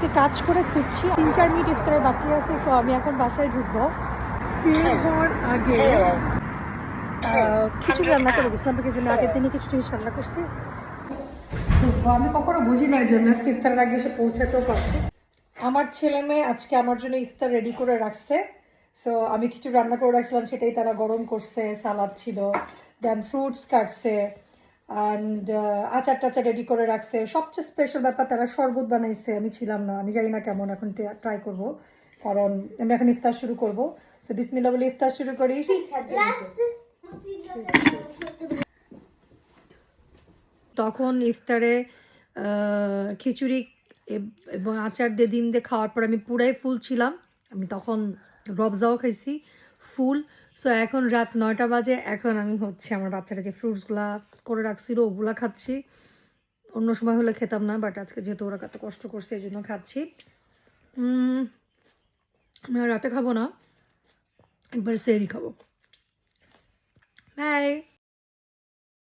আজকে কাজ করে ফিরছি, 3-4 মিনিট ইফতারের বাকি আছে। সো আমি এখন বাসায় ঢুকবো। বের হওয়ার আগে খিচুড়ি রান্না করে গেছিলাম, বিকজ আমি আগের দিনে কিছু জিনিস রান্না করছি। আমি কখনো বুঝি না এই জন্য আজকে ইফতারের আগে এসে পৌঁছাতেও পারবো। আমার ছেলে মেয়ে আজকে আমার জন্য ইফতার রেডি করে রাখছে। সো আমি কিছু রান্না করে রাখছিলাম, সেটাই তারা গরম করছে। সালাদ ছিল, দেন ফ্রুটস কাটছে, অ্যান্ড আচার টাচার রেডি করে রাখছে। সবচেয়ে স্পেশাল ব্যাপার, তারা শরবত বানাইছে। আমি ছিলাম না, আমি জানি না কেমন, এখন ট্রাই করব, কারণ আমি এখন ইফতার শুরু করব। সো বিসমিল্লাহ বলে ইফতার শুরু করি। তখন ইফতারে খিচুড়ি এবং আচার দিয়ে ডিম দিয়ে খাওয়ার পর আমি পুরাই ফুল ছিলাম। আমি তখন রবজাও খাইছি ফুল। সো এখন রাত 9টা বাজে। এখন আমি আমার বাচ্চারা যে ফ্রুটসগুলা করে রাখছিল ওগুলা খাচ্ছি। অন্য সময় হলে খেতাম না, বাট আজকে যেহেতু ওরা কত কষ্ট করছে এই জন্য খাচ্ছি। আমি রাতে খাবো না, একবার সেহরি খাবো। বাই।